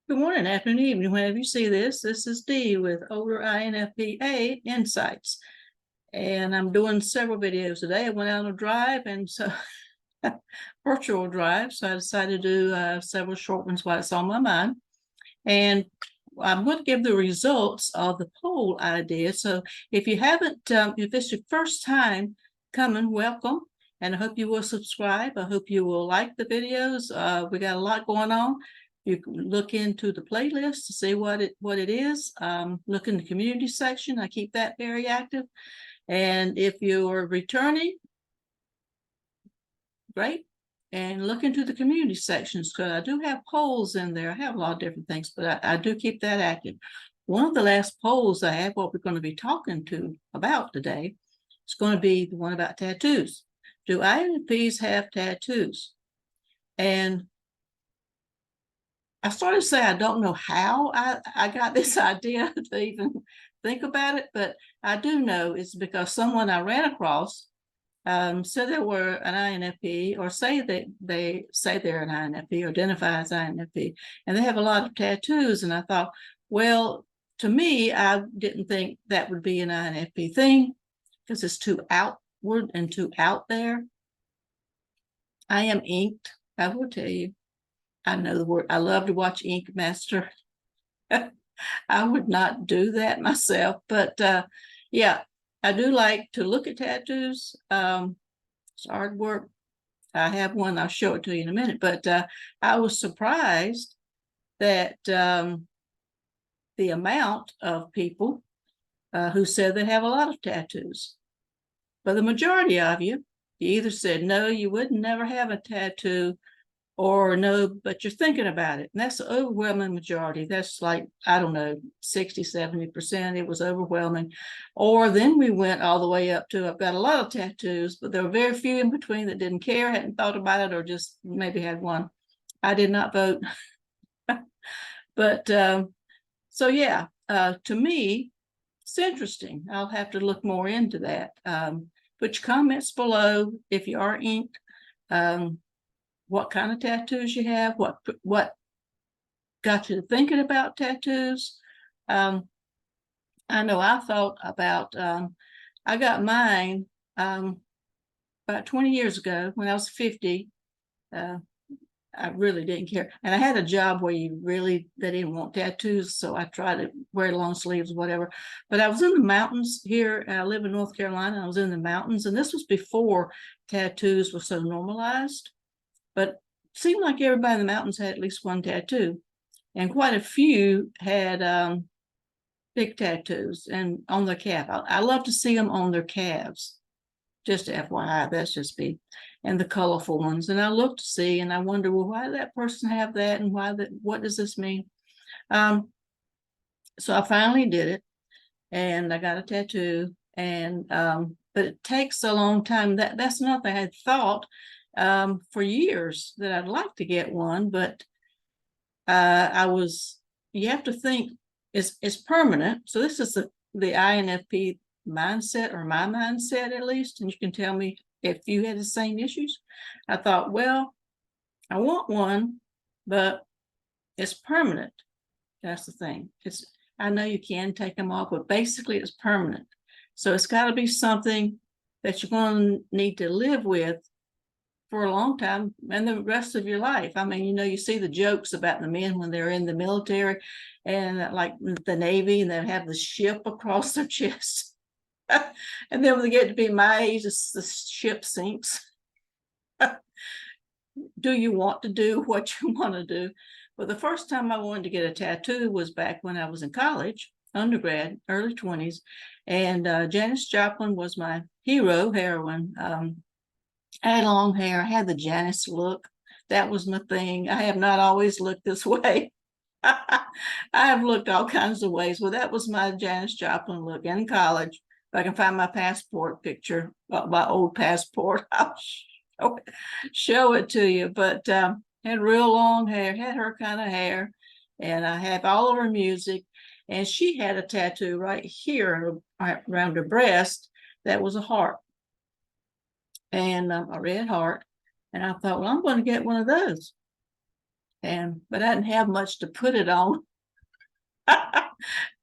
Good morning, afternoon, evening, whenever you see this. This is Dee with Older INFP-A Insights. And I'm doing several videos today. I went out on a drive and so virtual drive. So I decided to do several short ones while it's on my mind. And I'm going to give the results of the poll idea. So if you haven't, if it's your first time coming, welcome. And I hope you will subscribe. I hope you will like the videos. We got a lot going on. You can look into the playlist to see what it is. Look in the community section. I keep that very active. And if you're returning, great. And look into the community sections because I do have polls in there. I have a lot of different things, but I do keep that active. One of the last polls I have, what we're going to be talking about today, is going to be the one about tattoos. Do INFPs have tattoos? And I started to say I don't know how I got this idea to even think about it, but I do know it's because someone I ran across said they were an INFP, or say that they say they're an INFP, or identify as INFP, and they have a lot of tattoos. And I thought, well, to me, I didn't think that would be an INFP thing because it's too outward and too out there. I am inked, I will tell you. I know the word. I love to watch Ink Master. I would not do that myself, but yeah, I do like to look at tattoos. It's hard work. I have one. I'll show it to you in a minute, but I was surprised that the amount of people who said they have a lot of tattoos. But the majority of you either said, no, you would never have a tattoo, or no, but you're thinking about it. And that's the overwhelming majority. That's like, I don't know, 60, 70%. It was overwhelming. Or then we went all the way up to, I've got a lot of tattoos, but there were very few in between that didn't care, hadn't thought about it, or just maybe had one. I did not vote. But so yeah, to me, it's interesting. I'll have to look more into that. Put your comments below if you are inked. What kind of tattoos you have, what got you thinking about tattoos. I know I thought about, I got mine about 20 years ago when I was 50. I really didn't care. And I had a job where they didn't want tattoos. So I tried to wear long sleeves, whatever. But I was in the mountains here. I live in North Carolina. I was in the mountains, and this was before tattoos were so normalized. But it seemed like everybody in the mountains had at least one tattoo, and quite a few had big tattoos and on their calf. I love to see them on their calves. Just FYI, that's just me. And the colorful ones. And I look to see, and I wonder, well, why did that person have that, and what does this mean? So I finally did it, and I got a tattoo. And but it takes a long time. That's nothing I had thought for years that I'd like to get one, but you have to think it's permanent. So this is the INFP mindset, or my mindset at least, and you can tell me if you had the same issues. I thought, well, I want one, but it's permanent. That's the thing. I know you can take them off, but basically it's permanent. So it's got to be something that you're going to need to live with for a long time and the rest of your life. I mean, you see the jokes about the men when they're in the military and like the Navy, and they have the ship across their chest. And then when they get to be my age, the ship sinks. Do you want to do what you want to do? Well, the first time I wanted to get a tattoo was back when I was in college, undergrad, early 20s. And Janis Joplin was my hero, heroine. I had long hair. I had the Janis look. That was my thing. I have not always looked this way. I have looked all kinds of ways. Well, that was my Janis Joplin look in college. If I can find my passport picture, my old passport, I'll show it to you. But had real long hair, had her kind of hair, and I have all of her music. And she had a tattoo right here around her breast that was a heart, and a red heart. And I thought, well, I'm going to get one of those. but I didn't have much to put it on.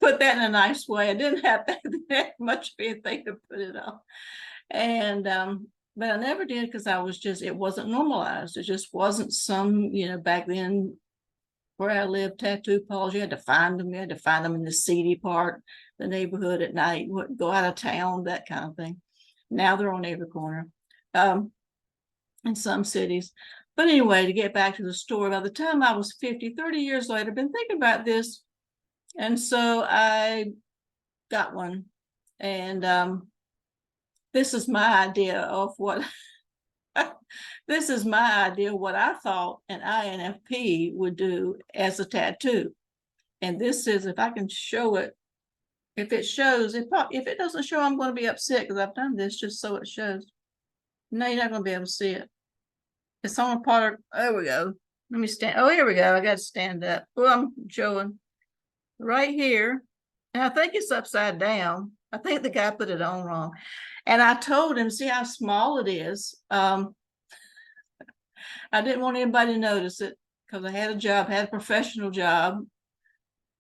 Put that in a nice way. I didn't have that much of anything to put it on. And but I never did, because it wasn't normalized. It just wasn't some, back then where I lived, tattoo parlors, you had to find them. You had to find them in the seedy part, the neighborhood at night, go out of town, that kind of thing. Now they're on every corner in some cities. But anyway, to get back to the story, by the time I was 50, 30 years later, I've been thinking about this. And so I got one. And this is my idea of what this is my idea of what I thought an INFP would do as a tattoo. And this is, if I can show it, if it shows, if it doesn't show, I'm going to be upset, because I've done this just so it shows. No, you're not going to be able to see it. It's on a part of, there we go. Let me stand. Oh, here we go. I got to stand up. Well, I'm showing right here. And I think it's upside down. I think the guy put it on wrong. And I told him, see how small it is. I didn't want anybody to notice it, because I had a professional job,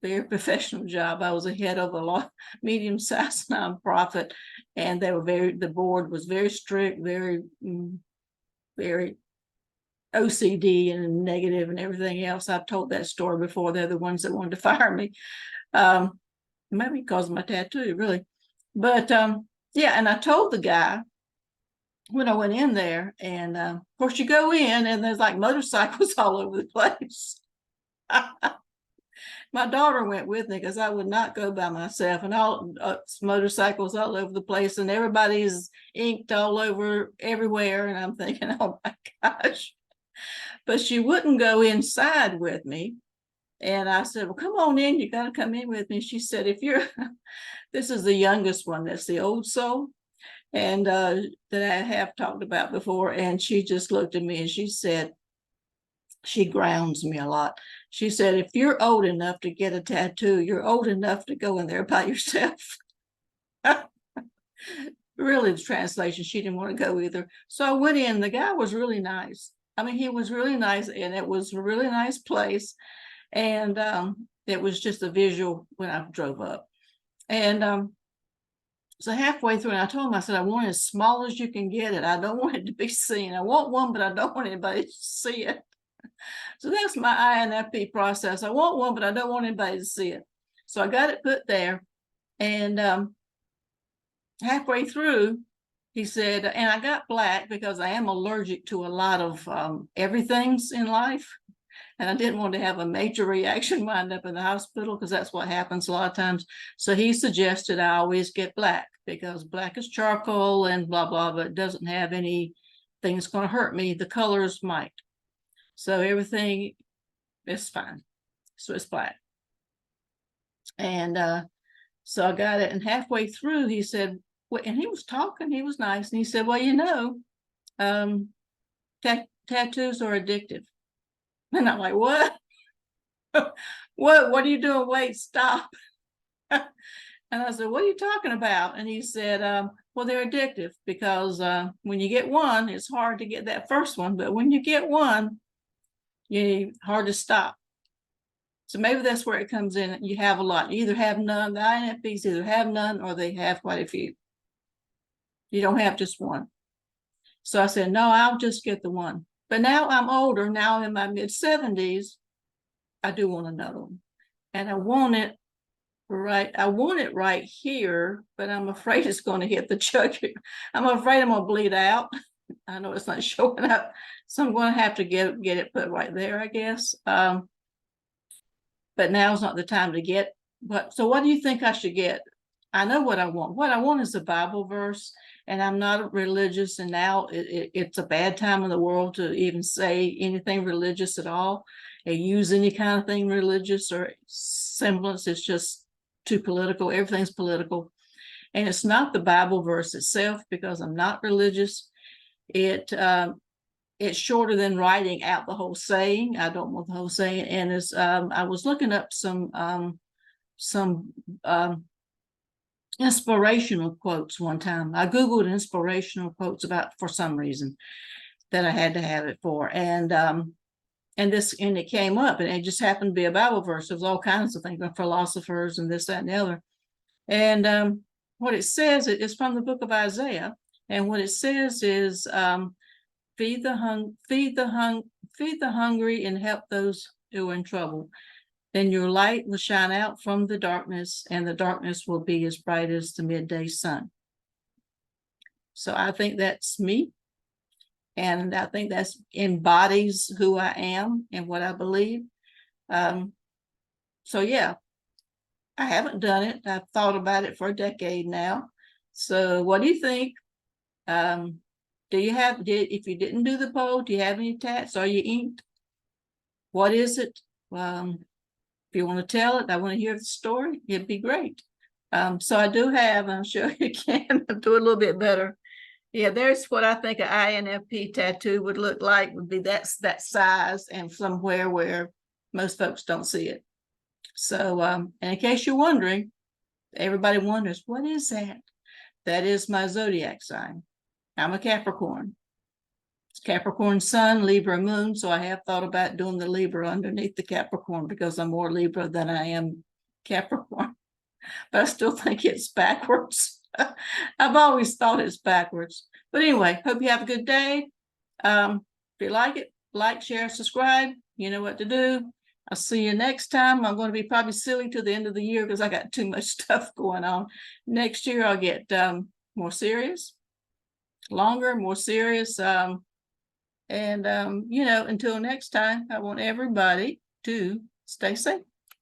very professional job. I was the head of a medium-sized nonprofit, and the board was very strict, very, very OCD and negative and everything else. I've told that story before. They're the ones that wanted to fire me. Maybe because of my tattoo, really. But yeah, and I told the guy when I went in there, and of course you go in and there's like motorcycles all over the place. My daughter went with me, because I would not go by myself, and all motorcycles all over the place, and everybody's inked all over everywhere. And I'm thinking, oh my gosh. But she wouldn't go inside with me. And I said, well, come on in. You got to come in with me. She said, this is the youngest one. That's the old soul. And that I have talked about before. And she just looked at me and she said, she grounds me a lot. She said, if you're old enough to get a tattoo, you're old enough to go in there by yourself. Really, the translation, she didn't want to go either. So I went in. The guy was really nice. I mean, he was really nice, and it was a really nice place. And it was just a visual when I drove up. And so halfway through, and I told him, I said, I want it as small as you can get it. I don't want it to be seen. I want one, but I don't want anybody to see it. So that's my INFP process. I want one, but I don't want anybody to see it. So I got it put there. And halfway through, he said, and I got black because I am allergic to a lot of everything's in life. And I didn't want to have a major reaction wind up in the hospital, because that's what happens a lot of times. So he suggested I always get black, because black is charcoal and blah, blah, but it doesn't have anything that's going to hurt me. The colors might. So everything is fine. So it's black. And so I got it. And halfway through, he said, well, and he was talking, he was nice. And he said, well, tattoos are addictive. And I'm like, what? What are you doing? Wait, stop. And I said, what are you talking about? And he said, well, they're addictive, because when you get one, it's hard to get that first one. But when you get one, it's hard to stop. So maybe that's where it comes in. You have a lot. You either have none. The INFPs either have none or they have quite a few. You don't have just one. So I said, no, I'll just get the one. But now I'm older. Now I'm in my mid-70s. I do want another one. And I want it right here, but I'm afraid it's going to hit the jugular. I'm afraid I'm going to bleed out. I know it's not showing up. So I'm going to have to get it put right there, I guess. But now's not the time to get. So what do you think I should get? I know what I want. What I want is a Bible verse, and I'm not religious, and now it's a bad time in the world to even say anything religious at all, or use any kind of thing religious or semblance. It's just too political. Everything's political. And it's not the Bible verse itself, because I'm not religious. It's shorter than writing out the whole saying. I don't want the whole saying. And it's I was looking up some inspirational quotes one time. I Googled inspirational quotes for some reason that I had to have it for. And and it came up, and it just happened to be a Bible verse. There's all kinds of things, philosophers and this, that, and the other. And what it says is from the book of Isaiah, and what it says is, feed the hungry, and help those who are in trouble. Then your light will shine out from the darkness, and the darkness will be as bright as the midday sun. So I think that's me. And I think that embodies who I am and what I believe. So yeah, I haven't done it. I've thought about it for a decade now. So what do you think? If you didn't do the poll, do you have any tats? Are you inked? What is it? If you want to tell it, I want to hear the story. It'd be great. So I do have, I'm sure you can do a little bit better. Yeah, there's what I think an INFP tattoo would look like, would be that size and somewhere where most folks don't see it. So, and in case you're wondering, everybody wonders, what is that? That is my zodiac sign. I'm a Capricorn. It's Capricorn sun, Libra moon. So I have thought about doing the Libra underneath the Capricorn because I'm more Libra than I am Capricorn. But I still think it's backwards. I've always thought it's backwards. But anyway, hope you have a good day. If you like it, like, share, subscribe. You know what to do. I'll see you next time. I'm going to be probably silly to the end of the year because I got too much stuff going on. Next year, I'll get more serious, longer, more serious. Until next time, I want everybody to stay safe.